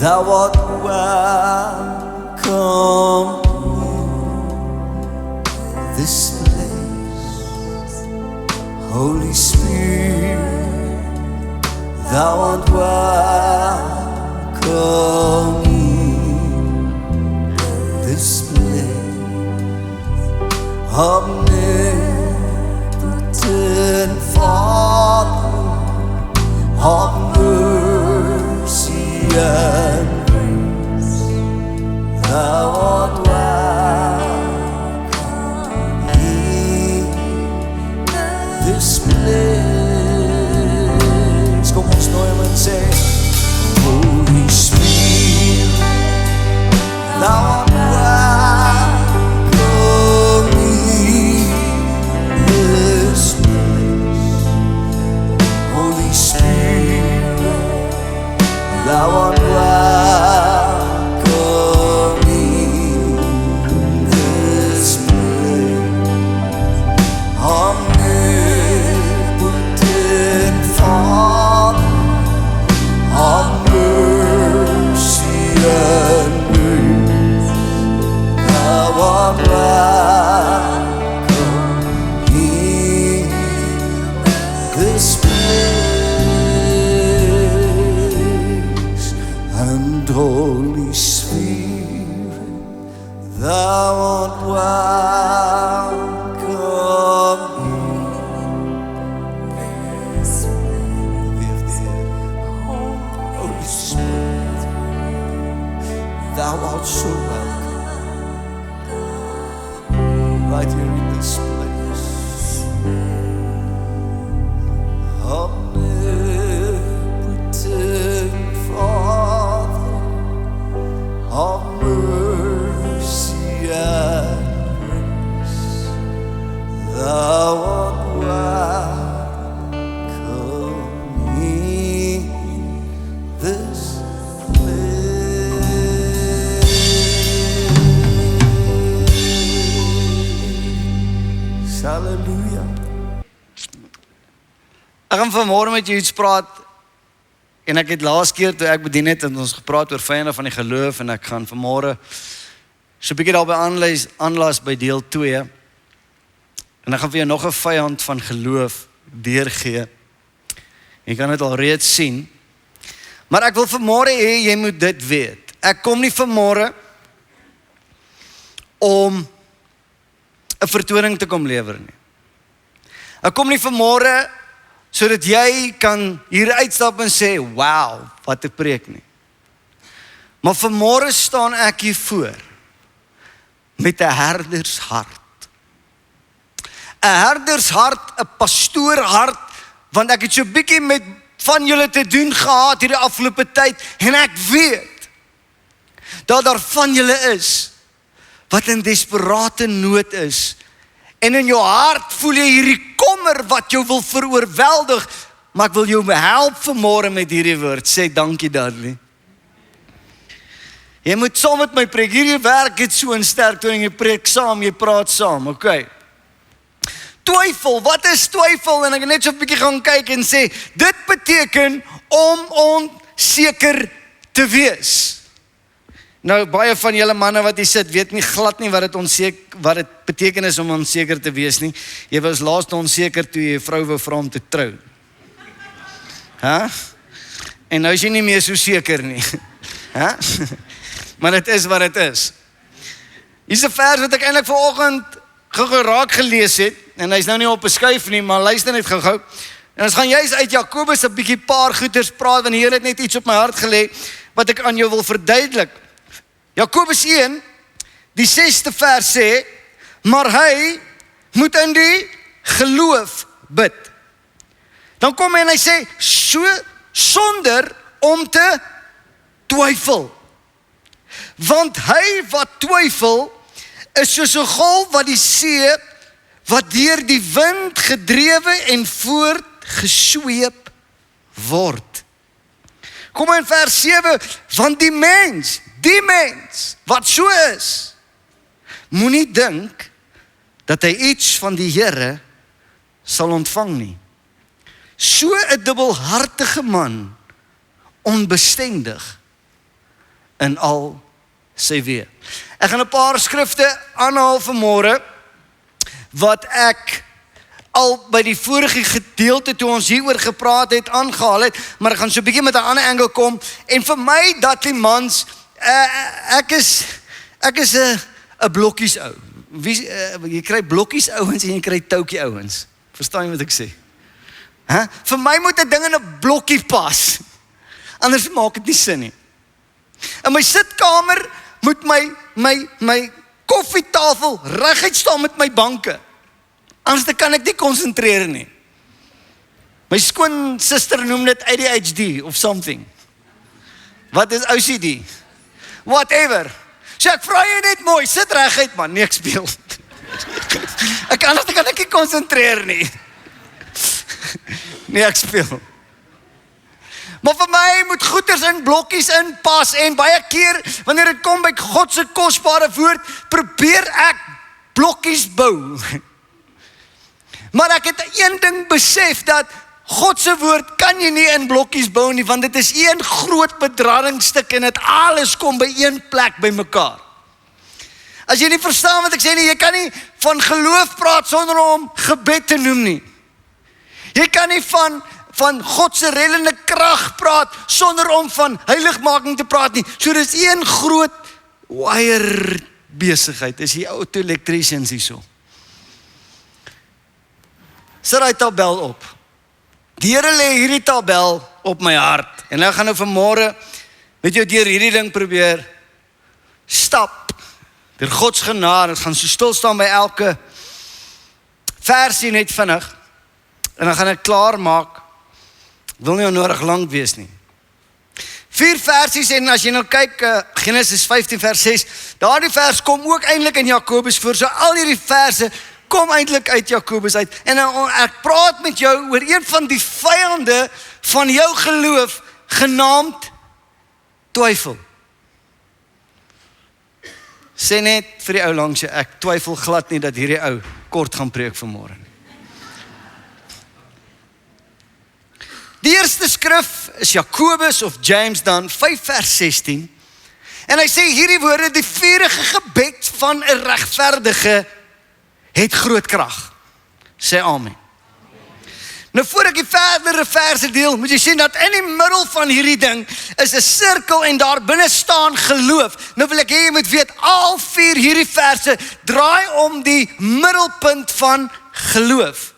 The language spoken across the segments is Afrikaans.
Thou art welcome in this place. Holy Spirit, thou art welcome in this place. Omnipotent Father of mercy and grace, thou art welcome in this place. Kom ons nooi hom en sê, Holy Spirit, thou art welcome in this place. Holy Spirit, thou art welcome in this place. Omnipotent Father of mercy and grace, thou art welcome in this place. And Holy Spirit, thou art welcome in this place. Holy Spirit, thou art so welcome right here in this place. Omnipotent Father of mercy and grace, thou art welcome in this place. Hallelujah. Ek gaan vanmôre met jou iets praat. En ek het laas keer toe ek bedien het, ons gepraat oor vyande van die geloof, en ek gaan vanmôre so 'n bietjie daarby aanlas by deel 2. En ek gaan vir jou nog 'n vyand van geloof deurgee. Jy kan dit al reeds sien. Maar ek wil vanmôre hê jy moet dit weet. Ek kom nie vanmôre om 'n vertoning te kom lewer nie. Ek kom nie vanmôre sodat jy kan hier uitstap en sê, wow, wat 'n preek nie. Maar vanmôre staan ek hier voor met 'n herdershart. 'n Herdershart, 'n pastoorhart, want ek het so 'n bietjie met van julle te doen gehad hierdie afgelope tyd, en ek weet dat daar van julle is wat in desperate nood is. En in jou hart voel jy hierdie kommer wat jou wil veroorweldig, maar ek wil jou help vanmôre met hierdie woord. Sê dankie, Dudley. Jy moet saam met my preek. Hierdie werk het so in sterk toe jy preek saam, jy praat saam, okay. Twyfel, wat is twyfel? En ek het net so 'n bietjie gaan kyk en sê, dit beteken om onseker te wees. Nou, baie van julle manne wat hier sit, weet nie glad nie wat dit beteken is om onseker te wees nie. Jy was laas onseker toe jy 'n vrou wou vra om te trou. En nou is jy nie meer so seker nie. Maar dit is wat dit is. Hier's 'n vers wat ek eintlik vanoggend gou raak gelees het, en hy's nou nie op 'n skuif nie, maar luister net gou. En ons gaan juist uit Jakobus 'n bietjie paar goeters praat, want die Here het net iets op my hart gelê wat ek aan jou wil verduidelik. Jakobus 1, die 6de vers sê, maar hy moet in die geloof bid. Dan kom hy en hy sê, so sonder om te twyfel. Want hy wat twyfel, is soos 'n golf wat die see, wat deur die wind gedrewe en voortgesweep word. Kom in vers 7, want die mens wat so is, moenie dink dat hy iets van die Here sal ontvang nie. So 'n dubbelhartige man, onbestendig, in al sy weë. Ek gaan 'n paar skrifte aanhaal vanmôre wat ek al by die vorige gedeelte toe ons hieroor gepraat het aangehaal het, maar ek gaan so 'n bietjie met 'n ander angle kom. En vir my Dudley mans, ek is 'n blokkies ou. Jy kry blokkies ouens en jy kry touwtjie ouens. Verstaan jy wat ek sê? Vir my moet 'n ding in 'n blokkie pas. Anders maak dit nie sin nie. In my sitkamer moet my koffietafel reguit staan met my banke. Anders kan ek nie konsentreer nie. My skoonsister noem dit ADHD of something. Wat is OCD? Whatever. So ek vra jy net mooi, sit reguit man, nee ek speel. Anders kan ek nie konsentreer nie. Nee ek speel. Maar vir my moet goeders in blokkies inpas en baie keer wanneer dit kom by God se kosbare woord, probeer ek blokkies bou. Maar ek het een ding besef dat God se woord kan jy nie in blokkies bou nie, want dit is een groot bedradingstuk en dit alles kom by een plek by mekaar. As jy nie verstaan wat ek sê nie, jy kan nie van geloof praat sonder om gebed te noem nie. Jy kan nie van God se reddende krag praat sonder om van heiligmaking te praat nie. So dis een groot wire besigheid. Is die auto-electricians hierso. Sit daai tabel op. Die Here lê hierdie tabel op my hart. En nou gaan nou vanmôre met jou deur hierdie ding probeer stap. Deur God se genade, ons gaan so stil staan by elke versie net vinnig. En dan gaan ek klaar maak. Wil nie onnodig lank wees nie. 4 versies en as jy nou kyk, Genesis 15 vers 6, daardie vers kom ook eintlik in Jakobus voor. So al hierdie verse kom eintlik uit Jakobus uit. En ek praat met jou oor een van die vyande van jou geloof, genaamd twyfel. Sê net vir die ou langs jou, ek twyfel glad nie dat hierdie ou kort gaan preek vanmôre nie. Die eerste skrif is Jakobus of James dan 5 vers 16. En hy sê hierdie woorde, die vurige gebed van 'n regverdige het groot krag. Sê amen. Nou voor ek die verdere verse deel, moet jy sien dat in die middel van hierdie ding is 'n sirkel en daar binne staan geloof. Nou wil ek hê jy moet weet, al 4 hierdie verse draai om die middelpunt van geloof.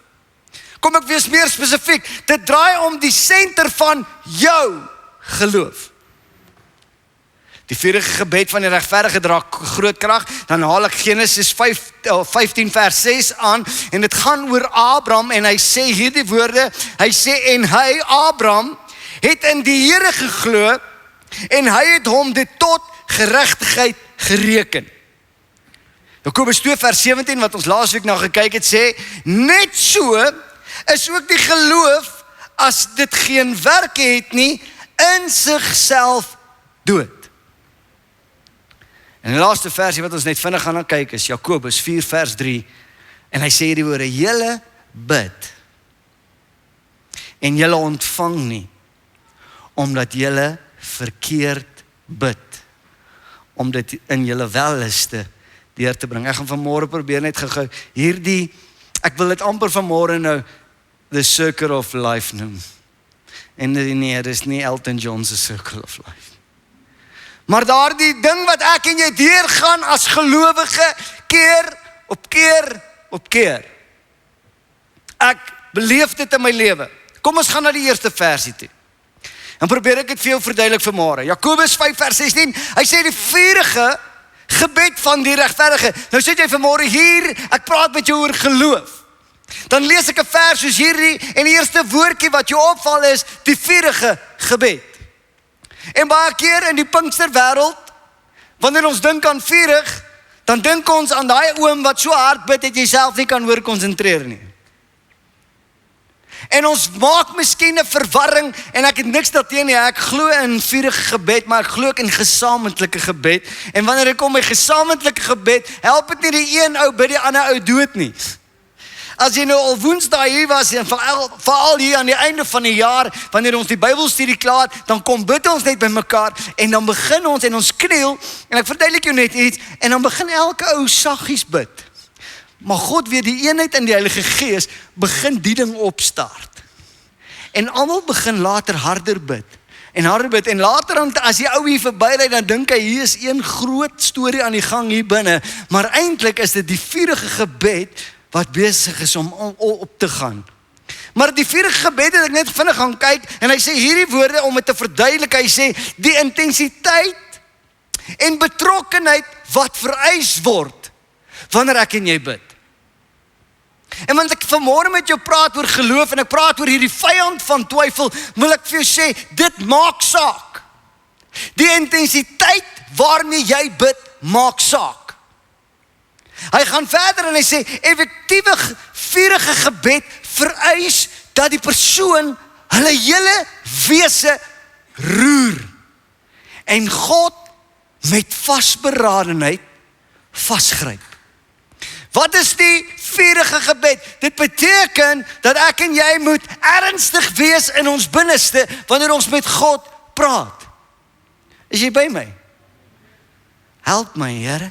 Kom ek wees meer spesifiek, dit draai om die senter van jou geloof. Die vurige gebed van die regverdige dra groot krag. Dan haal ek Genesis 15 vers 6 aan en dit gaan oor Abraham en hy sê hierdie woorde, hy sê en hy Abraham het in die Here geglo en hy het hom dit tot geregtigheid gereken. Jakobus 2 vers 17 wat ons laasweek na gekyk het sê, net so is ook die geloof as dit geen werke het nie in sigself dood. En die laaste versie wat ons net vinnig gaan kyk is Jakobus 4 vers 3 en hy sê die woorde, julle bid en julle ontvang nie omdat julle verkeerd bid om dit in julle welliste deur te bring. Ek gaan vanmôre probeer net gou hierdie, ek wil dit amper vanmôre nou the circle of life noem. En nee, dit is nie Elton John se circle of life. Maar daardie ding wat ek en jy deurgaan as gelowige keer op keer op keer. Ek beleef dit in my lewe. Kom ons gaan na die eerste versie toe. En probeer ek dit vir jou verduidelik vanmôre. Jakobus 5 vers 16, hy sê die vurige gebed van die regverdige. Nou sit jy vanmôre hier, ek praat met jou oor geloof. Dan lees ek 'n vers soos hierdie en die eerste woordjie wat jou opval is die vurige gebed. En baie keer in die Pinksterwêreld, wanneer ons dink aan vurig, dan dink ons aan daai oom wat so hard bid dat jy self nie kan hoor konsentreer nie. En ons maak miskien 'n verwarring en ek het niks daarteen nie. Ek glo in vurige gebed, maar ek glo ook in gesamentlike gebed. En wanneer ek kom by gesamentlike gebed, help dit nie die een ou bid die ander ou dood nie. As jy nou al Woensdae hier was en veral hier aan die einde van die jaar, wanneer ons die Bybelstudie klaar, dan kom bid ons net by mekaar en dan begin ons en ons kniel en ek verduidelik jou net iets en dan begin elke ou saggies bid. Maar God weet die eenheid in die Heilige Gees begin die ding opstart. En almal begin later harder bid. En later as die ou hier verbyry, dan dink hy hier is een groot storie aan die gang hier binne, maar eintlik is dit die vurige gebed wat besig is om op te gaan. Maar die vurige gebed het ek net vinnig gaan kyk en hy sê hierdie woorde om dit te verduidelik, hy sê die intensiteit en betrokkenheid wat vereis word wanneer ek en jy bid. En want ek vanmôre met jou praat oor geloof en ek praat oor hierdie vyand van twyfel, wil ek vir jou sê, dit maak saak. Die intensiteit waarmee jy bid, maak saak. Hy gaan verder en hy sê, effektiewe, vurige gebed vereis dat die persoon hulle hele wese roer. En God met vasberadenheid vasgryp. Wat is die vurige gebed? Dit beteken dat ek en jy moet ernstig wees in ons binneste wanneer ons met God praat. Is jy by my? Help my, Here.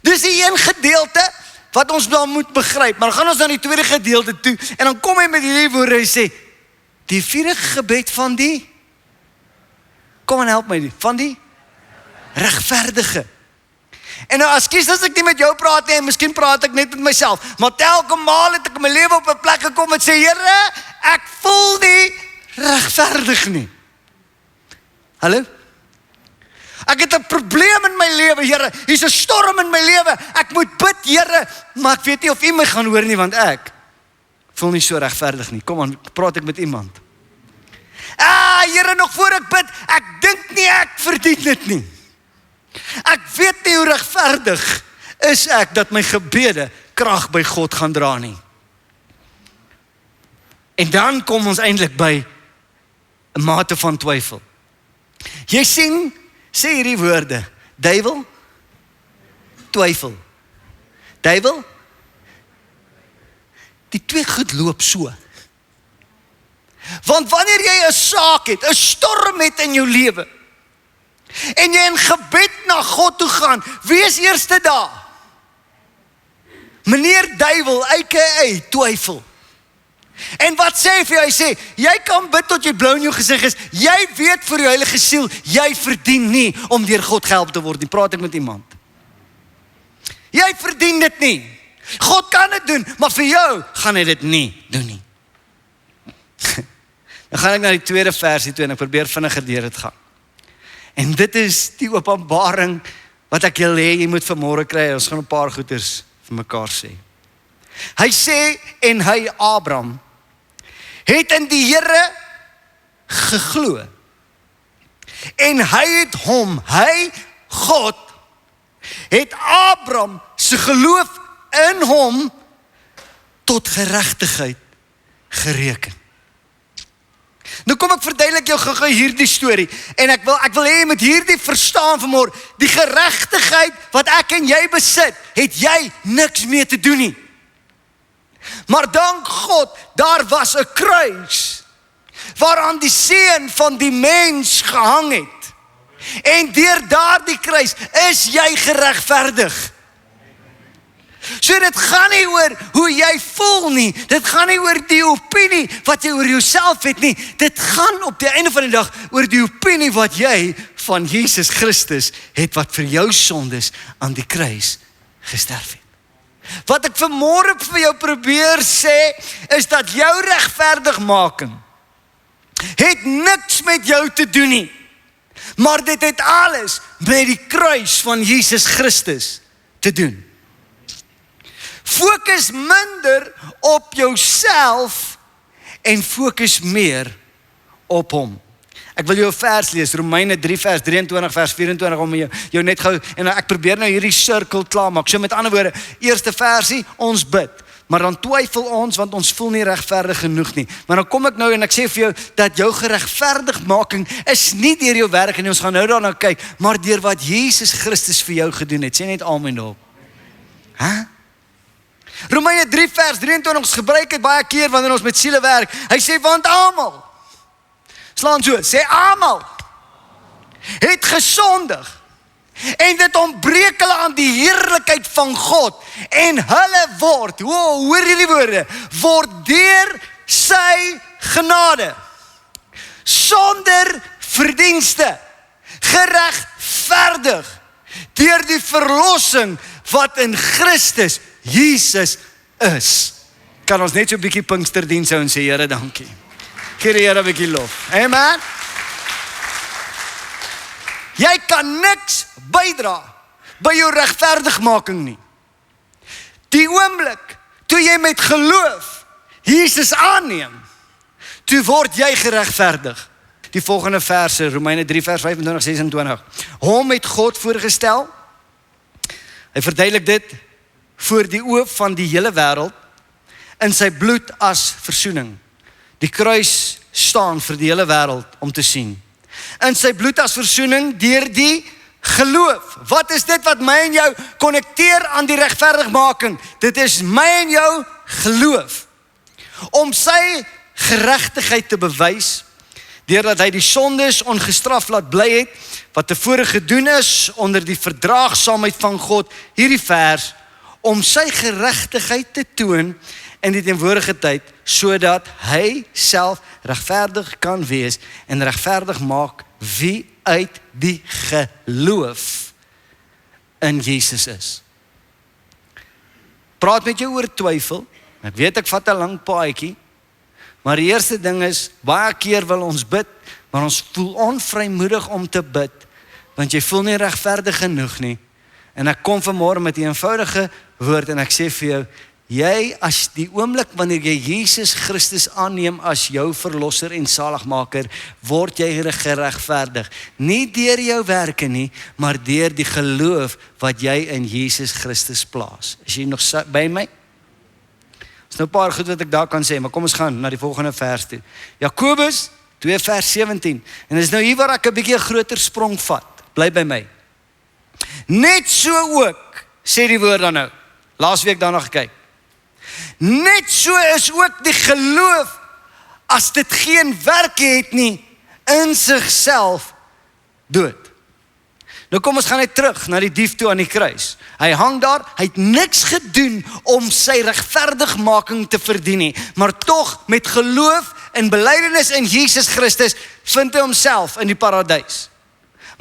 Dis die een gedeelte wat ons dan moet begryp. Maar dan gaan ons na die tweede gedeelte toe en dan kom hy met hierdie woorde en sê, die vurige gebed van die, kom en help my, van die regverdige. En nou, ekskuus as ek nie met jou praat nie, en miskien praat ek net met myself, maar telke maal het ek in my lewe op 'n plek gekom en sê, Here, ek voel nie regverdig nie. Hallo? Ek het 'n probleem in my lewe, Here, hier's 'n storm in my lewe, ek moet bid, Here, maar ek weet nie of U my gaan hoor nie, want ek voel nie so regverdig nie. Kom aan, praat ek met iemand. Here, nog voor ek bid, ek dink nie ek verdien dit nie. Ek weet nie hoe regverdig is ek dat my gebede krag by God gaan dra nie. En dan kom ons eintlik by 'n mate van twyfel. Jy sien, sê hierdie woorde, duiwel, twyfel. Duiwel, die twee goed loop so. Want wanneer jy 'n saak het, 'n storm het in jou lewe, en jy in gebed na God toe gaan, wie is eerste daar? Meneer duiwel, aka twyfel. En wat sê hy vir jou? Hy sê, jy kan bid tot jy blou in jou gesig is, jy weet vir jou heilige siel, jy verdien nie om deur God gehelp te word nie, praat ek met iemand. Jy verdien dit nie. God kan dit doen, maar vir jou gaan hy dit nie doen nie. Dan gaan ek na die tweede versie toe en ek probeer vinniger deur dit gaan. En dit is die openbaring wat ek wil hê jy moet vanmôre kry. Ons gaan 'n paar goeters vir mekaar sê. Hy sê, en hy, Abraham, het in die Here geglo. En hy het hom, hy, God, het Abraham se geloof in hom tot geregtigheid gereken. Nou kom ek verduidelik jou gou hierdie storie en ek wil hê jy moet hierdie verstaan vanmôre. Die geregtigheid wat ek en jy besit, het jy niks mee te doen nie. Maar dank God, daar was 'n kruis waaraan die seun van die mens gehang het. En deur daardie kruis is jy geregverdig. So dit gaan nie oor hoe jy voel nie, dit gaan nie oor die opinie wat jy oor jouself het nie, dit gaan op die einde van die dag oor die opinie wat jy van Jesus Christus het wat vir jou sondes aan die kruis gesterf het. Wat ek vanmôre vir jou probeer sê, is dat jou regverdigmaking het niks met jou te doen nie, maar dit het alles met die kruis van Jesus Christus te doen. Fokus minder op jouself en fokus meer op hom. Ek wil jou 'n vers lees, Romeine 3 vers 23 vers 24 om jou net gou, en ek probeer nou hierdie sirkel klaarmaak. So met ander woorde, eerste versie, ons bid, maar dan twyfel ons want ons voel nie regverdig genoeg nie. Maar dan kom ek nou en ek sê vir jou dat jou geregverdigmaking is nie deur jou werk en ons gaan nou daarna kyk, maar deur wat Jesus Christus vir jou gedoen het. Sê net amen daarop. Romeine 3 vers 23, ons gebruik het baie keer wanneer ons met siele werk. Hy sê, want almal, slaan so, sê almal, het gesondig, en dit ontbreek hulle aan die heerlikheid van God, en hulle word, hoor hierdie woorde, word deur sy genade, sonder verdienste, geregverdig, deur die verlossing wat in Christus Jesus is. Kan ons net so 'n bietjie Pinksterdiens hou en sê, Here, dankie. Gee die Here 'n bietjie lof. Amen. Jy kan niks bydra by jou regverdigmaking nie. Die oomblik toe jy met geloof Jesus aanneem, toe word jy geregverdig. Die volgende verse, Romeine 3 vers 25, 26. Hom het God voorgestel. Hy verduidelik dit voor die oë van die hele wêreld in sy bloed as versoening. Die kruis staan vir die hele wêreld om te sien. In sy bloed as versoening deur die geloof. Wat is dit wat my en jou konnekteer aan die regverdigmaking? Dit is my en jou geloof. Om sy geregtigheid te bewys, deurdat hy die sondes ongestraf laat bly het, wat tevore gedoen is onder die verdraagsaamheid van God, hierdie vers, om sy geregtigheid te toon in die teenwoordige tyd, sodat hy self regverdig kan wees en regverdig maak wie uit die geloof in Jesus is. Praat met jou oor twyfel. Ek weet ek vat 'n lang paadjie, maar die eerste ding is, baie keer wil ons bid, maar ons voel onvrymoedig om te bid, want jy voel nie regverdig genoeg nie. En ek kom vanmôre met 'n eenvoudige woord en ek sê vir jou, jy as die oomblik wanneer jy Jesus Christus aanneem as jou verlosser en saligmaker, word jy geregverdig. Nie deur jou werke nie, maar deur die geloof wat jy in Jesus Christus plaas. Is jy nog by my? Is nou 'n paar goed wat ek daar kan sê, maar kom ons gaan na die volgende vers toe. Jakobus 2 vers 17. En dis nou hier waar ek 'n bietjie 'n groter sprong vat. Bly by my. Net so ook, sê die woord dan nou. Laasweek daarna gekyk. Net so is ook die geloof, as dit geen werke het nie, in sigself dood. Nou kom ons gaan net terug na die dief toe aan die kruis. Hy hang daar, hy het niks gedoen om sy regverdigmaking te verdien nie, maar tog met geloof en belydenis in Jesus Christus vind hy homself in die paradys.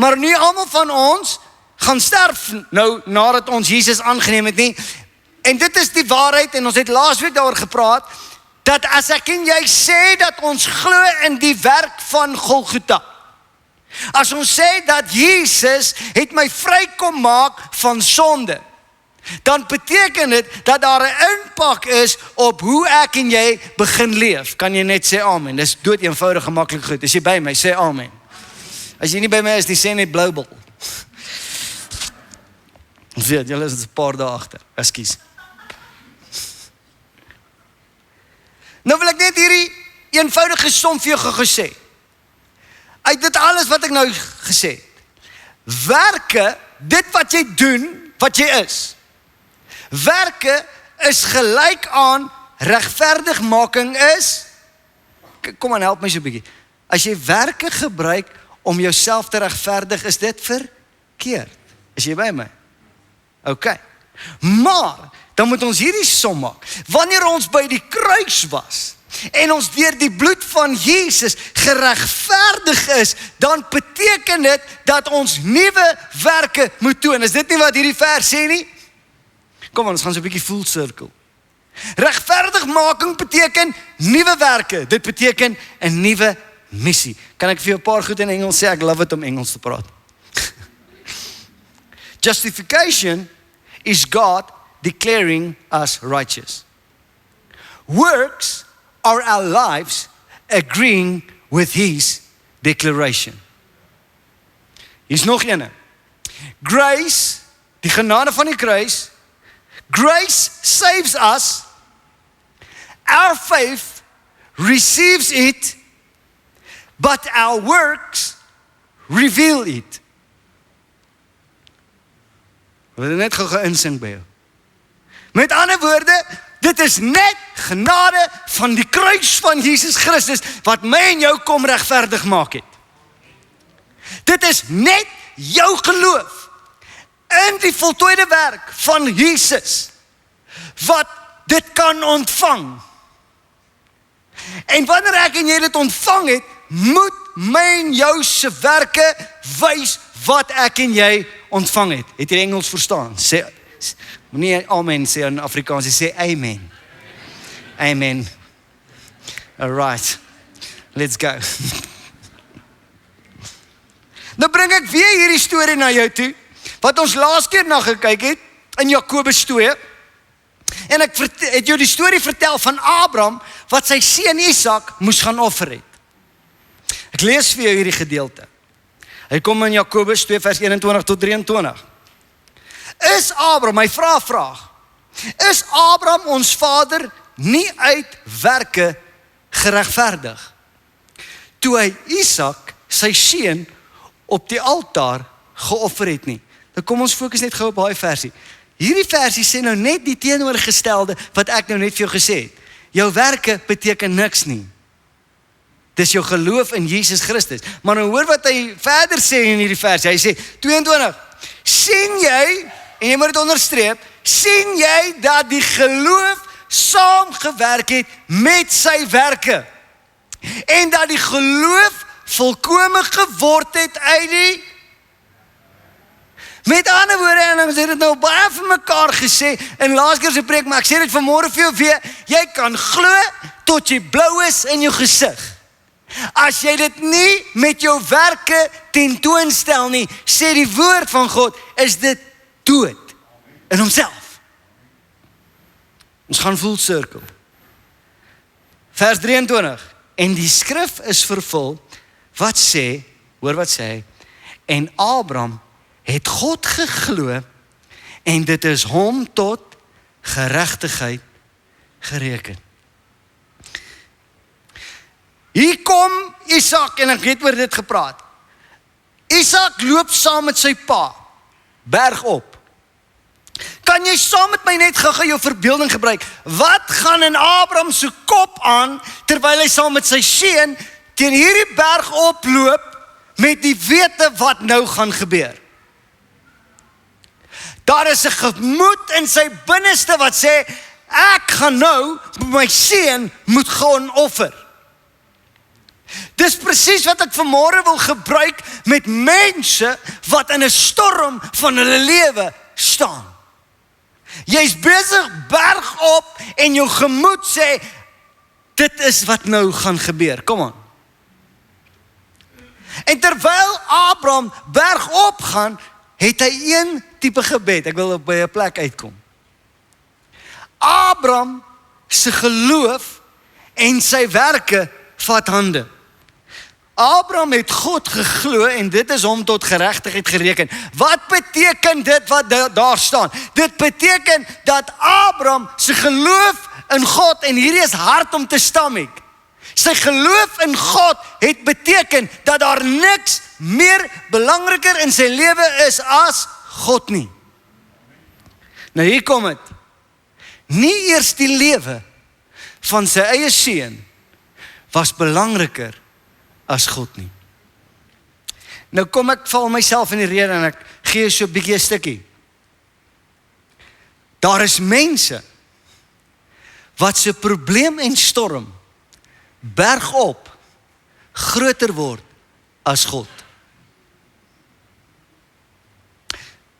Maar nie almal van ons gaan sterf nou nadat ons Jesus aangeneem het nie. En dit is die waarheid, en ons het laasweek daaroor gepraat, dat as ek en jy sê dat ons glo in die werk van Golgotha, as ons sê dat Jesus het my vry kom maak van sonde, dan beteken dit dat daar 'n impak is op hoe ek en jy begin leef. Kan jy net sê amen? Dis dood eenvoudig en maklik goed. As jy by my, sê amen. As jy nie by my is, sê net Blowball. Ons weet, julle is 'n paar dae agter. Ekskuus. Nou wil ek net hierdie eenvoudige som vir jou gesê. Uit dit alles wat ek nou gesê het. Werke, dit wat jy doen, wat jy is. Werke is gelyk aan regverdigmaking is. Kom aan, help my so 'n bietjie. As jy werke gebruik om jouself te regverdig, is dit verkeerd. Is jy by my? OK. Maar dan moet ons hierdie som maak. Wanneer ons by die kruis was en ons deur die bloed van Jesus geregverdig is, dan beteken dit dat ons nuwe werke moet toon. Is dit nie wat hierdie vers sê nie? Kom ons gaan so 'n bietjie full circle. Regverdigmaking beteken nuwe werke. Dit beteken 'n nuwe missie. Kan ek vir jou 'n paar goed in Engels sê? Ek love it om Engels te praat. Justification is God declaring us righteous. Works are our lives agreeing with His declaration. Hier's nog een. Grace, die genade van die kruis. Grace saves us. Our faith receives it, but our works reveal it. Wil jy net gou insink by jou? Met ander woorde, dit is net genade van die kruis van Jesus Christus wat my en jou kom regverdig maak het. Dit is net jou geloof in die voltooide werk van Jesus wat dit kan ontvang. En wanneer ek en jy dit ontvang het, moet my en jou se werke wys wat ek en jy ontvang het. Het jy Engels verstaan? Moenie amen sê in Afrikaans, jy sê amen. Amen. Alright, let's go. Nou bring ek weer hierdie storie na jou toe, wat ons laas keer na gekyk het, in Jakobus 2, en ek het jou die storie vertel van Abraham, wat sy seun Isak moes gaan offer het. Ek lees vir jou hierdie gedeelte. Hy kom in Jakobus 2 vers 21 tot 23. Is Abraham, my vraag, is Abraham ons vader nie uit werke geregverdig, toe hy Isak, sy seun, op die altaar geoffer het nie? Nou kom ons fokus net gou op daai versie. Hierdie versie sê nou net die teenoorgestelde wat ek nou net vir jou gesê het. Jou werke beteken niks nie. Dis jou geloof in Jesus Christus. Maar nou hoor wat hy verder sê in hierdie versie. Hy sê 22. Sien jy, en jy moet dit onderstreep, sien jy dat die geloof saamgewerk het met sy werke, en dat die geloof volkome geword het uit die, met ander woorde, en ons het dit nou baie vir mekaar gesê, in laas keer se preek, maar ek sê dit vanmôre vir jou weer, jy kan glo tot jy blou is in jou gesig. As jy dit nie met jou werke tentoonstel nie, sê die woord van God, is dit dood in homself. Ons gaan full circle. Vers 23. En die skrif is vervul, wat sê, hoor wat sê hy, en Abraham het God geglo, en dit is hom tot geregtigheid gereken. Hier kom Isak, en ek het oor dit gepraat. Isak loop saam met sy pa, berg op. Kan jy saam met my net gou jou verbeelding gebruik? Wat gaan in Abraham se kop aan, terwyl hy saam met sy seun teen hierdie berg oploop, met die wete wat nou gaan gebeur? Daar is 'n gemoed in sy binneste wat sê, ek gaan nou my seun moet gaan offer. Dis presies wat ek vanmôre wil gebruik met mense wat in 'n storm van hulle lewe staan. Jy's besig berg op en jou gemoed sê, dit is wat nou gaan gebeur. Kom aan. En terwyl Abraham berg op gaan, het hy een tipe gebed. Ek wil op by 'n plek uitkom. Abraham se geloof en sy werke vat hande. Abraham het God geglo en dit is hom tot geregtigheid gereken. Wat beteken dit wat daar staan? Dit beteken dat Abraham se geloof in God, en hierdie is hard om te stammek, sy geloof in God het beteken dat daar niks meer belangriker in sy lewe is as God nie. Nou hier kom het. Nie eers die lewe van sy eie seun was belangriker as God nie. Nou kom ek val myself in die rede en ek gee so 'n bietjie 'n stukkie. Daar is mense wat se probleem en storm berg op groter word as God.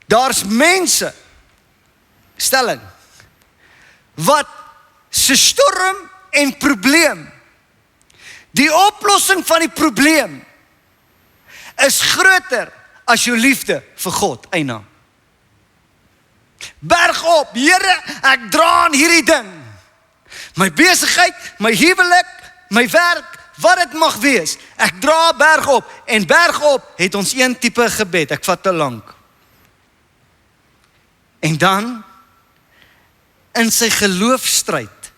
Daar's mense, stelling, wat se storm en probleem, die oplossing van die probleem, is groter as jou liefde vir God, eina. Berg op, Here, ek dra aan hierdie ding. My besigheid, my huwelik, my werk, wat dit mag wees. Ek dra berg op, en berg op het ons een tipe gebed, ek vat te lank. En dan, in sy geloofstryd,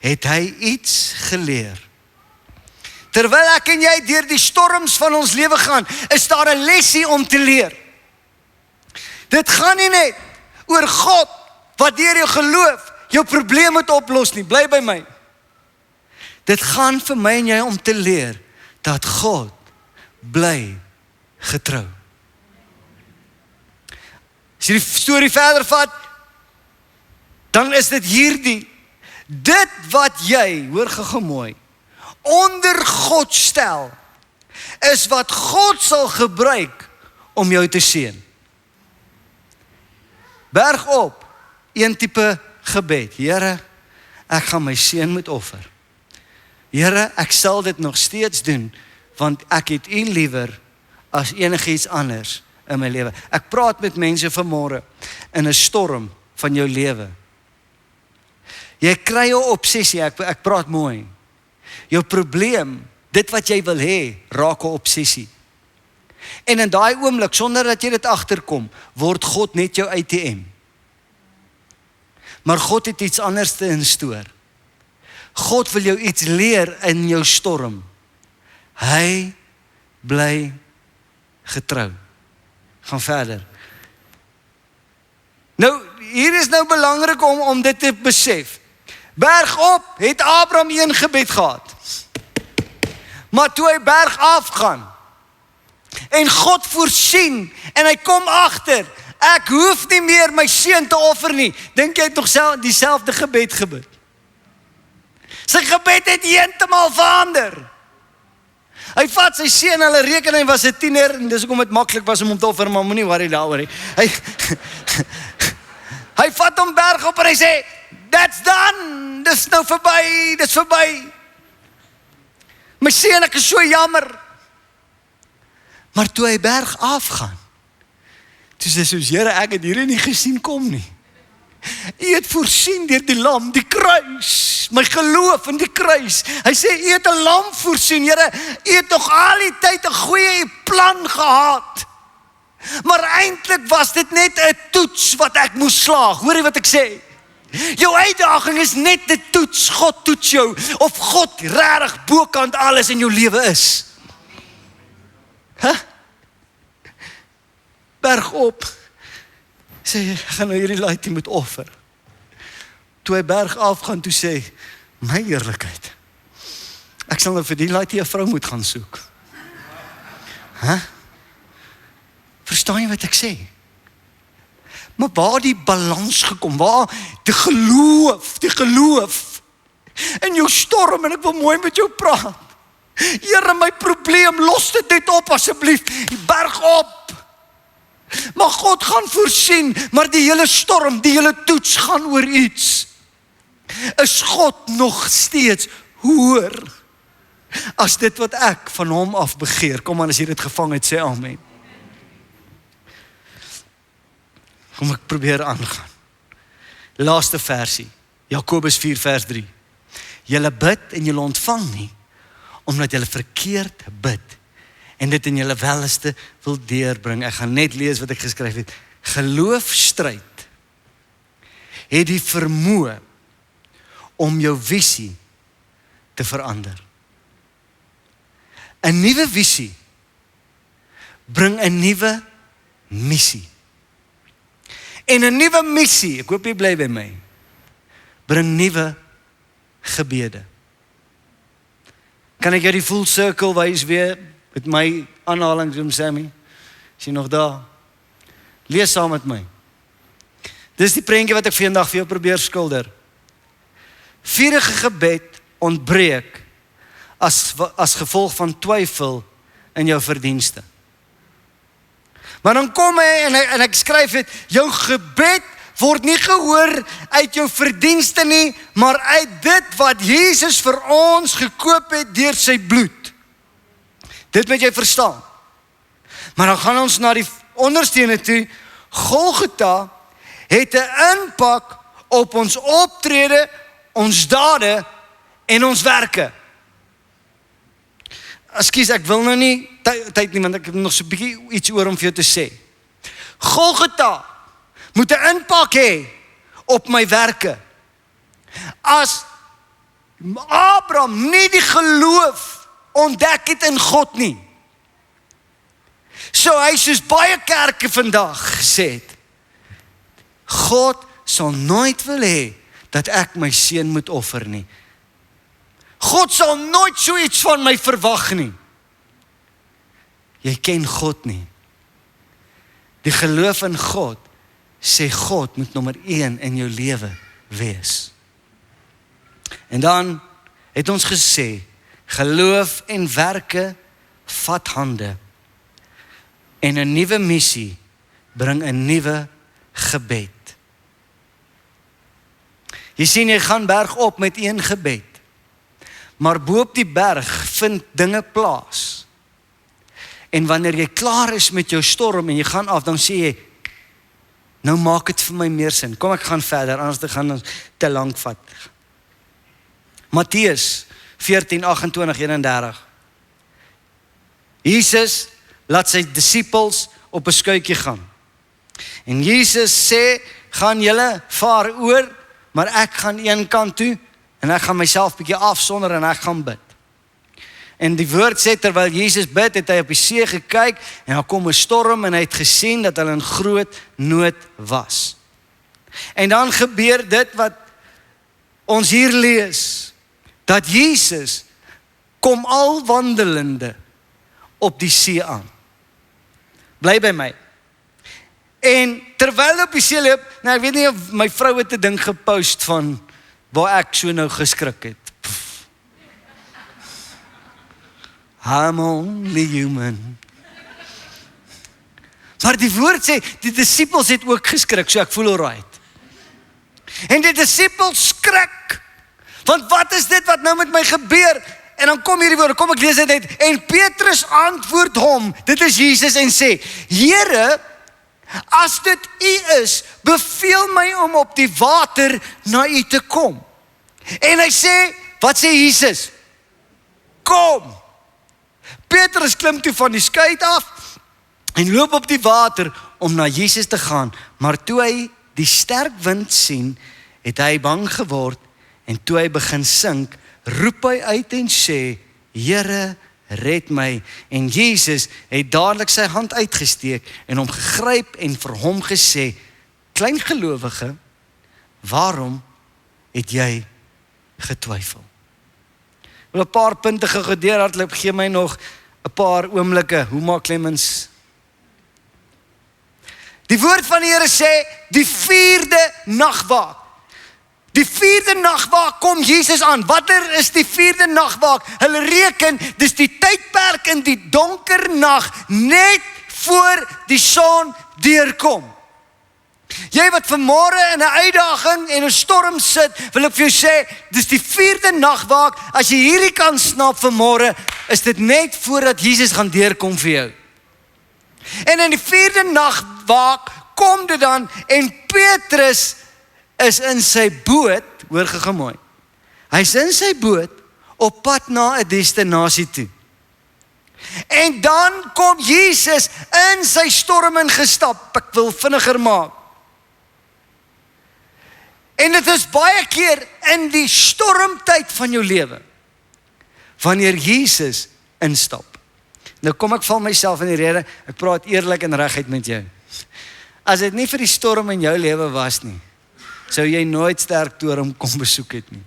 het hy iets geleer. Terwyl ek en jy deur die storms van ons lewe gaan, is daar 'n lesie om te leer. Dit gaan nie net oor God wat deur jou geloof jou probleem moet oplos nie. Bly by my. Dit gaan vir my en jy om te leer dat God bly getrou. As jy die storie verder vat, dan is dit hierdie. Dit wat jy, hoor gou mooi, onder God stel, is wat God sal gebruik om jou te seën. Berg op, een tipe gebed. Here, ek gaan my seun moet offer. Here, ek sal dit nog steeds doen, want ek het U liewer as enigiets anders in my lewe. Ek praat met mense vanmôre in 'n storm van jou lewe. Jy kry 'n obsessie, ek praat mooi. Jou probleem, dit wat jy wil hê, raak 'n obsessie. En in daai oomblik, sonder dat jy dit agterkom, word God net jou ATM. Maar God het iets anders te instoor. God wil jou iets leer in jou storm. Hy bly getrou. Gaan verder. Nou, hier is nou belangrik om dit te besef. Berg op, het Abraham een gebed gehad. Maar toe hy berg afgaan, en God voorsien, en hy kom agter, ek hoef nie meer my seun te offer nie. Dink jy het nog dieselfde gebed gebid? Sy gebed het heeltemal verander. Hy vat sy seun, hulle reken hy was 'n tiener, en dis hoekom dit maklik was om te offer, maar moenie worry daaroor nie. Hy vat hom berg op en hy sê, that's done, dis nou verby, dis verby. My seun, ek is so jammer. Maar toe hy berg afgaan, toe sê hy soos, Here, ek het hierdie nie gesien kom nie. U het voorsien deur die lam, die kruis, my geloof in die kruis. Hy sê, U het 'n lam voorsien, Here, U het nog al die tyd 'n goeie plan gehad. Maar eintlik was dit net 'n toets wat ek moes slaag. Hoor jy wat ek sê? Jou uitdaging is net 'n toets. God toets jou of God regtig bokant alles in jou lewe is. Berg op. Sê, ek gaan nou hierdie laaitjie moet offer. Toe hy berg afgaan, toe sê, my eerlikheid, ek sal nou vir die laaitjie 'n vrou moet gaan soek. Verstaan jy wat ek sê? Maar waar die balans gekom, waar die geloof in jou storm, en ek wil mooi met jou praat. Here, my probleem, los dit net op asseblief, berg op. Maar God gaan voorsien, maar die hele storm, die hele toets gaan oor iets. Is God nog steeds hoër as dit wat ek van hom af begeer? Kom aan, as jy dit gevang het, sê amen. Kom ek probeer aangaan. Laaste versie, Jakobus 4 vers 3. Julle bid en julle ontvang nie, omdat julle verkeerd bid en dit in julle welleste wil deurbring. Ek gaan net lees wat ek geskryf het. Geloofstryd het die vermoë om jou visie te verander. 'n Nuwe visie bring 'n nuwe missie. En 'n nuwe missie, ek hoop jy bly by my, bring nuwe gebede. Kan ek jou die full circle wys weer met my aanhalingsroom, Sammy? Is jy nog daar? Lees saam met my. Dis die prentjie wat ek vandag vir jou probeer skilder. Vurige gebed ontbreek as gevolg van twyfel in jou verdienste. Maar dan kom hy en ek skryf dit, jou gebed word nie gehoor uit jou verdienste nie, maar uit dit wat Jesus vir ons gekoop het deur sy bloed. Dit moet jy verstaan. Maar dan gaan ons na die ondersteune toe. Golgotha het 'n impak op ons optrede, ons dade en ons werke. Ekskuus, ek wil nou nie tyd nie, want ek het nog so 'n bietjie iets oor om vir jou te sê. Golgotha moet 'n impak hê op my werke. As Abraham nie die geloof ontdek het in God nie, so hy soos baie kerke vandag gesê het, God sal nooit wil hê dat ek my seun moet offer nie. God sal nooit so iets van my verwag nie. Jy ken God nie. Die geloof in God sê God moet nommer 1 in jou lewe wees. En dan het ons gesê, geloof en werke vat hande. En 'n nuwe missie bring 'n nuwe gebed. Jy sien, jy gaan berg op met een gebed. Maar bo op die berg vind dinge plaas. En wanneer jy klaar is met jou storm en jy gaan af, dan sê jy, nou maak dit vir my meer sin. Kom, ek gaan verder, anders te gaan ons te lank vat. Matteus 14:28-31. Jesus laat sy disippels op 'n skuitjie gaan. En Jesus sê, gaan julle vaar oor, maar ek gaan een kant toe, en ek gaan myself bietjie afsonder en ek gaan bid. En die woord sê, terwyl Jesus bid, het hy op die see gekyk, en daar kom 'n storm, en hy het gesien dat hulle in groot nood was. En dan gebeur dit wat ons hier lees, dat Jesus kom al wandelende op die see aan. Bly by my. En terwyl op die see loop, nou ek weet nie of my vrou het 'n ding gepost van waar ek so nou geskrik het. I'm only human. Maar die woord sê, die disippels het ook geskrik, so ek voel alright. En die disippels skrik, want wat is dit wat nou met my gebeur? En dan kom hierdie woorde, kom ek lees dit uit. En Petrus antwoord hom, dit is Jesus, en sê, Here, as dit U is, beveel my om op die water na U te kom. En hy sê, wat sê Jesus? Kom! Petrus klim toe van die skuit af en loop op die water om na Jesus te gaan. Maar toe hy die sterk wind sien, het hy bang geword en toe hy begin sink, roep hy uit en sê, Here, red my. En Jesus het dadelik sy hand uitgesteek en hom gegryp en vir hom gesê, klein gelowige, waarom het jy getwyfel? Ek wil 'n paar punte gedeer hardloop, gee my nog 'n paar oomblikke. Hoe maak Clemens? Die woord van die Here sê, die 4de nagwaak. Die 4de nagwaak kom Jesus aan. Watter is die 4de nagwaak? Hulle reken, dis die tydperk in die donker nag, net voor die son deurkom. Jy wat vanmôre in 'n uitdaging en 'n storm sit, wil ek vir jou sê, dis die 4de nagwaak. As jy hierdie kan snap vanmôre, is dit net voordat Jesus gaan deurkom vir jou. En in die 4de nagwaak kom dit dan, en Petrus is in sy boot, hoor gou mooi. Hy's in sy boot op pad na 'n destinasie toe. En dan kom Jesus in sy storm ingestap. Ek wil vinniger maak. En dit is baie keer in die stormtyd van jou lewe, wanneer Jesus instap. Nou kom ek val myself in die rede, ek praat eerlik en reguit met jou. As dit nie vir die storm in jou lewe was nie, sou jy nooit Sterktoring kom besoek het nie.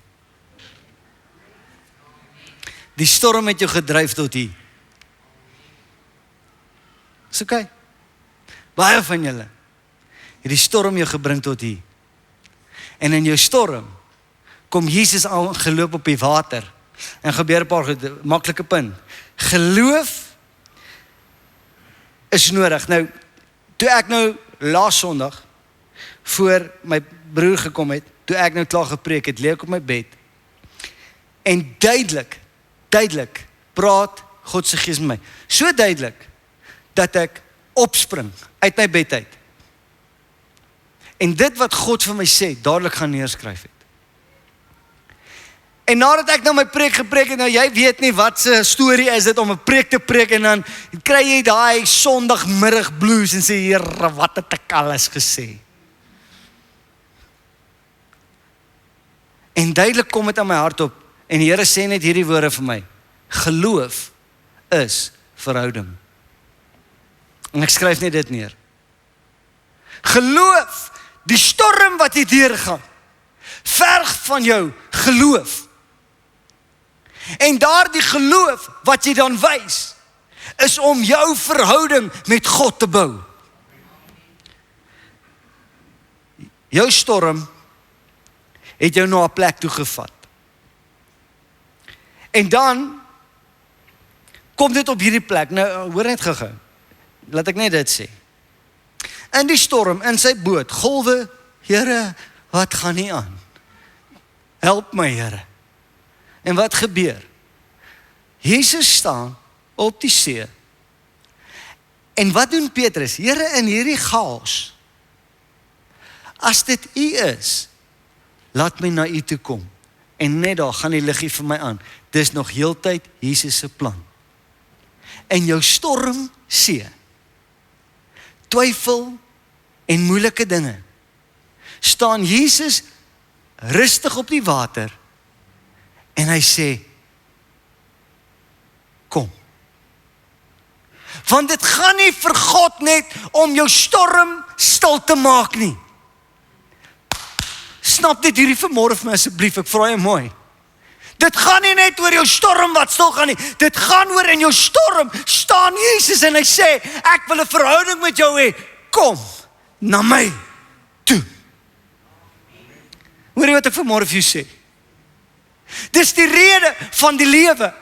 Die storm het jou gedryf tot hier. Is okay. Baie van julle het die storm jou gebring tot hier. En in jou storm kom Jesus aangeloop op die water. En gebeur 'n paar maklike punt. Geloof is nodig. Nou, toe ek nou laas Sondag voor my broer gekom het, toe ek nou klaar gepreek het, lê ek op my bed. En duidelik praat God se Gees met my. So duidelik dat ek opspring uit my bed uit. En dit wat God vir my sê, dadelik gaan neerskryf het. En nadat ek nou my preek gepreek het, nou jy weet nie wat se storie is dit om 'n preek te preek, en dan kry jy daai Sondagmiddag blues en sê, Here, wat het ek alles gesê? En duidelik kom dit aan my hart op, en die Here sê net hierdie woorde vir my, geloof is verhouding. En ek skryf net dit neer. Geloof, die storm wat jy deurgaan, verg van jou geloof. En daardie geloof wat jy dan wys, is om jou verhouding met God te bou. Jou storm het jou na 'n plek toe gevat. En dan kom dit op hierdie plek. Nou, hoor net gou. Laat ek net dit sê. In die storm, in sy boot, golwe, Here, wat gaan nie aan? Help my, Here. En wat gebeur? Jesus staan op die see. En wat doen Petrus? Here, in hierdie chaos, as dit U is, laat my na U toe kom. En net daar gaan die liggie vir my aan. Dis nog heeltyd Jesus se plan. En jou storm see, twyfel en moeilike dinge, staan Jesus rustig op die water en hy sê, kom. Want dit gaan nie vir God net om jou storm stil te maak nie. Snap dit hierdie vanmôre vir my asseblief, ek vra jou mooi. Dit gaan nie net oor jou storm wat stil gaan nie. Dit gaan oor in jou storm staan Jesus en hy sê, ek wil 'n verhouding met jou hê. Kom na my toe. Hoor jy wat ek vanmôre vir jou sê? Dis die rede van die lewe.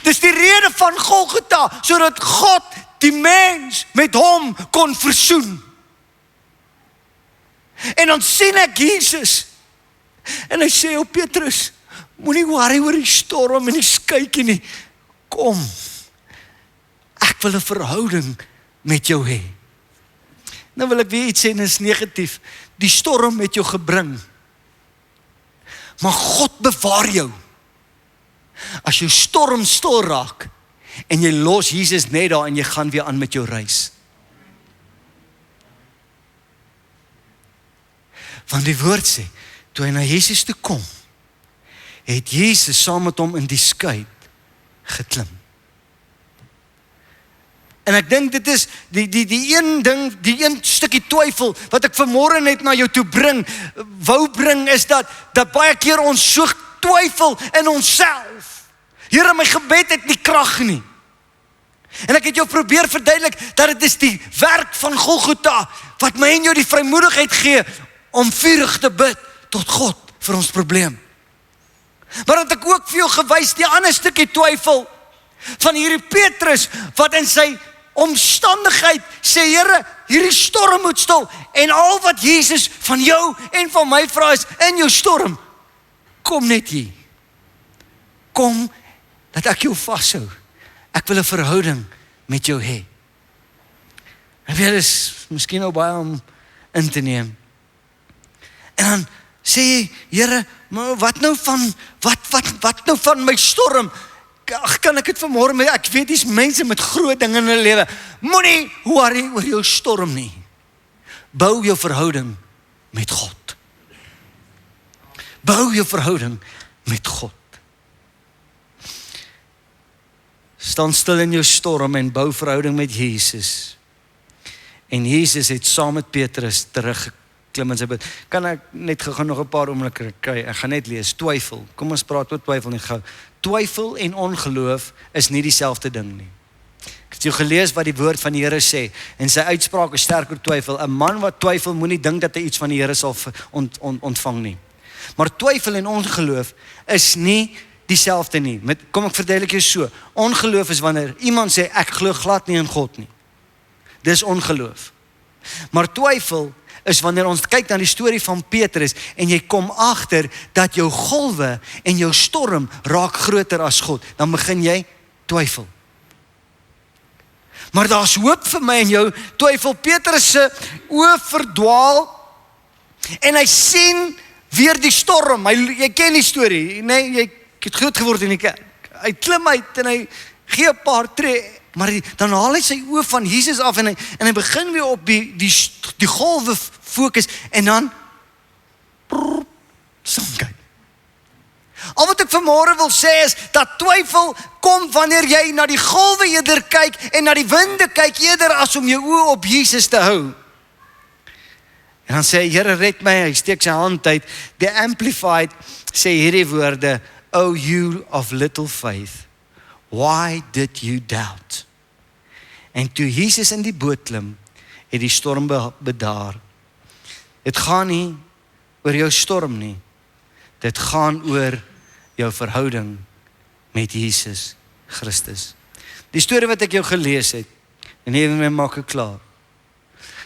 Dis die rede van Golgotha, sodat God die mens met hom kon versoen. En dan sien ek Jesus en hy sê, Petrus, moenie worry oor die storm en die skykie nie. Kom, ek wil 'n verhouding met jou hê. Nou wil ek weer iets sê en is negatief. Die storm het jou gebring. Maar God bewaar jou. As jou storm stil raak en jy los Jesus net daar en jy gaan weer aan met jou reis. Want die woord sê, toe hy na Jesus toe kom, het Jesus saam met hom in die skei geklim. En ek dink dit is die een ding, die een stukkie twyfel wat ek vanmôre net na jou toe wou bring is dat baie keer ons so twyfel in onsself. Here, my gebed het nie krag nie. En ek het jou probeer verduidelik dat dit is die werk van Golgotha wat my en jou die vrymoedigheid gee om vurig te bid tot God vir ons probleem. Maar dat ek ook vir jou gewys die ander stukkie twyfel van hierdie Petrus wat in sy omstandigheid sê, Here, hierdie storm moet stil en al wat Jesus van jou en van my vra is in jou storm, kom net hier. Kom dat ek jou vashou. Ek wil 'n verhouding met jou hê. En dit is miskien nou baie om in te neem. En dan sê jy, Here, maar wat nou van my storm? Ag, kan ek dit vanmôre mee? Ek weet dis mense met groot dinge in hulle lewe. Moenie worry oor jou storm nie. Bou jou verhouding met God. Bou jou verhouding met God. Staan stil in jou storm en bou verhouding met Jesus. En Jesus het saam met Petrus teruggeklim in sy boot. Kan ek net gou nog 'n paar oomblikke kry? Ek gaan net lees. Twyfel. Kom ons praat oor twyfel nie gou. Twyfel en ongeloof is nie dieselfde ding nie. Ek het jou gelees wat die woord van die Here sê en sy uitspraak is sterk oor twyfel. 'n Man wat twyfel moenie dink dat hy iets van die Here sal ontvang nie. Maar twyfel en ongeloof is nie dieselfde nie. Kom ek verduidelik jou so. Ongeloof is wanneer iemand sê ek glo glad nie in God nie. Dis ongeloof. Maar twyfel is wanneer ons kyk na die storie van Petrus en jy kom agter dat jou golwe en jou storm raak groter as God, dan begin jy twyfel. Maar daar's hoop vir my en jou. Twyfel. Petrus se oë verdwaal en hy sien weer die storm. Jy ken die storie, nee, jy het groot geword in die kerk. Hy klim uit en hy gee 'n paar tree, maar dan haal hy sy oë van Jesus af en hy begin weer op die golwe fokus en dan sonkyk. Al wat ek vanmôre wil sê is dat twyfel kom wanneer jy na die golwe eerder kyk en na die winde kyk eerder as om jou oë op Jesus te hou. En dan sê hy, Here red my, hy steek sy hand uit. Die Amplified sê hierdie woorde, O you of little faith, why did you doubt? En toe Jesus in die boot klim, het die storm bedaar. Dit gaan nie oor jou storm nie. Dit gaan oor jou verhouding met Jesus Christus. Die storie wat ek jou gelees het, en even maak ek klaar.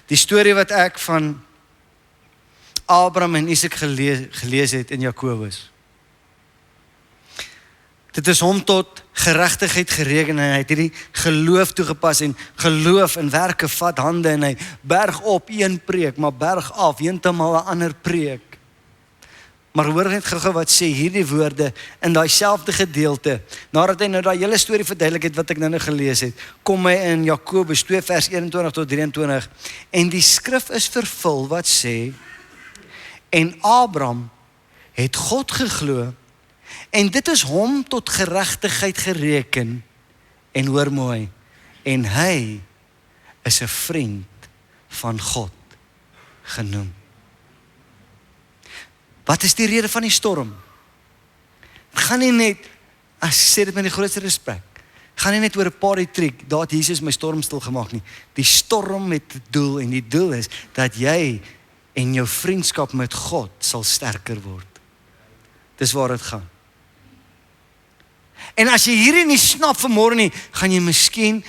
Die storie wat ek van Abraham en Isak gelees het in Jakobus. Dit is hom tot geregtigheid gereken en hy het hierdie geloof toegepas en geloof en werke vat hande en hy berg op een preek, maar berg af heeltemal 'n ander preek. Maar hoor net gou wat sê hierdie woorde in daai selfde gedeelte. Nadat hy nou daai hele storie verduidelik het wat ek nou gelees het, kom hy in Jakobus 2 vers 21 tot 23 en die skrif is vervul wat sê en Abraham het God geglo en dit is hom tot geregtigheid gereken en hoor mooi en hy is 'n vriend van God genoem. Wat is die rede van die storm? Het gaan nie net, as sê dit met die grootste respek, gaan nie net oor 'n party trick, daar het Jesus my storm stil gemaak nie. Die storm met 'n doel en die doel is dat jy en jou vriendskap met God sal sterker word. Dis waar dit gaan. En as jy hierdie nie snap vanmôre nie, gaan jy miskien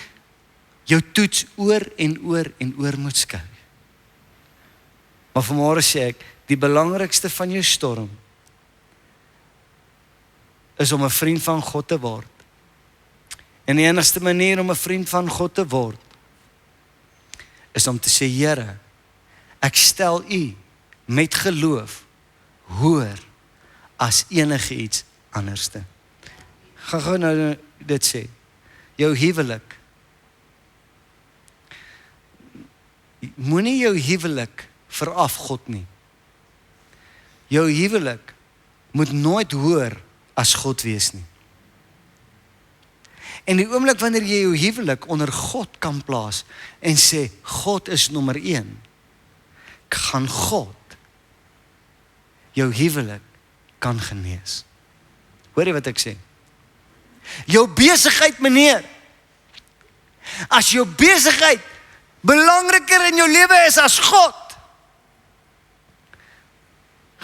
jou toets oor en oor en oor moet skuif. Maar vanmôre sê ek, die belangrikste van jou storm is om 'n vriend van God te word. En die enigste manier om 'n vriend van God te word is om te sê, Here, ek stel U met geloof hoër as enige iets anderste. Gaan nou dit sê. Jou huwelik. Moenie jou huwelik veraf God nie. Jou huwelik moet nooit hoër as God wees nie. En die oomblik wanneer jy jou huwelik onder God kan plaas en sê, God is nommer 1, gaan God jou huwelik kan genees. Hoor jy wat ek sê? Jou besigheid, meneer. As jou besigheid belangriker in jou lewe is as God,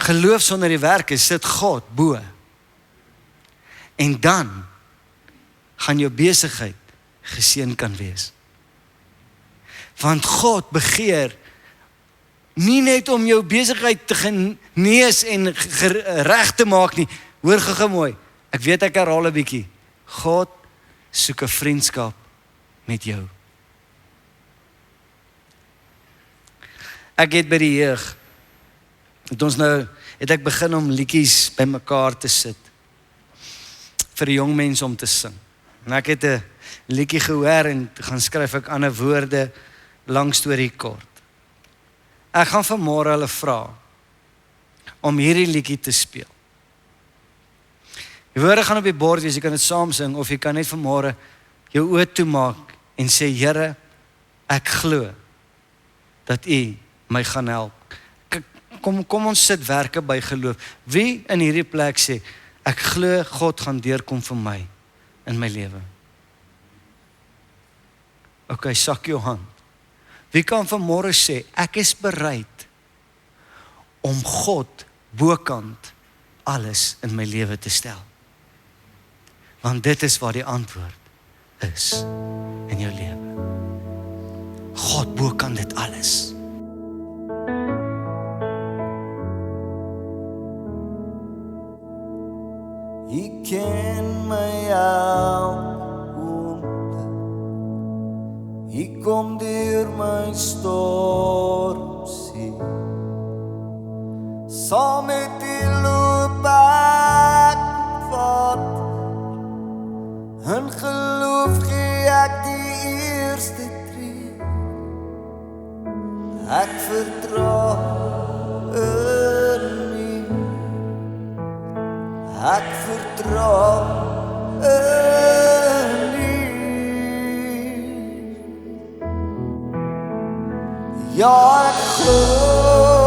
geloof sonder die werke sit God bo. En dan gaan jou besigheid geseën kan wees. Want God begeer nie net om jou besigheid te genees en reg te maak nie. Hoor gou mooi. Ek weet ek herhaal 'n bietjie. God soek 'n vriendskap met jou. Ek het by die jeug het ek begin om liedjies bymekaar te sit vir die jong mense om te sing. En ek het 'n liedjie gehoor en gaan skryf ek ander woorde, lang storie kort. Ek gaan vanmôre hulle vra om hierdie liedjie te speel. Die woorde gaan op die bord wees, jy kan dit saam sing of jy kan net vanmôre jou oë toemaak en sê, Here, ek glo dat U my gaan help. Kom ons sit werke by geloof. Wie in hierdie plek sê, ek glo God gaan deurkom vir my in my lewe? Okay, sak jou hand. Wie kan vanmôre sê, ek is bereid om God bokant alles in my lewe te stel? Want dit is wat die antwoord is in jou lewe. God bokant dit alles. Hy ken my elke hy kom deur my storm sien. Saam met die loop ek wat in geloof gee ek die eerste tree. Ek vertrou in U. Ek vertrou in U. Ja, ek glo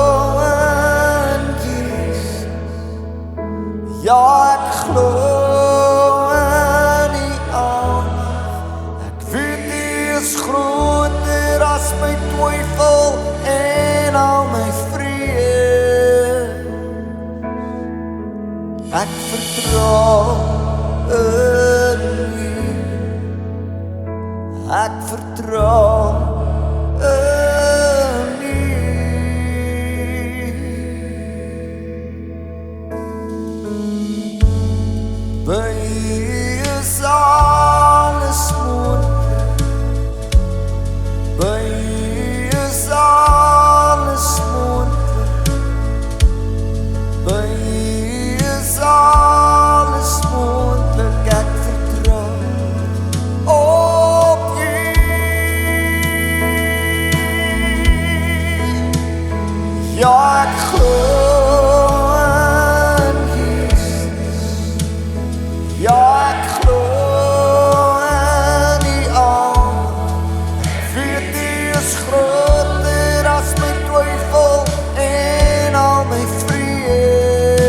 glo in die aandag. Ek weet die is groter as my twyfel en al my vrees. Ek vertrou in U. Ek vertrou in U. By U is alles moontlik. By U is alles moontlik. By U is alles moontlik. Ek vertrou op U. Ja, ek glo in Jesus. Ja, ek glo in die aandag. Ek weet U is groter as my twyfel en al my vrees.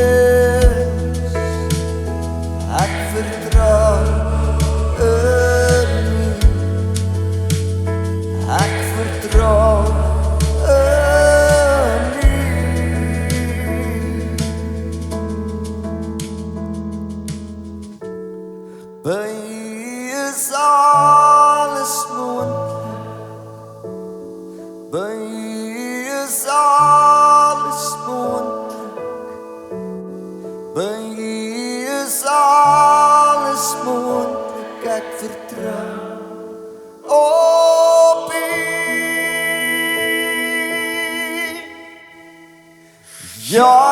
Ek vertrou in U. Ek vertrou in U. By U is alles moontlik. By U is alles moontlik. By U is alles moontlik. Ek vertrou op U. Ja,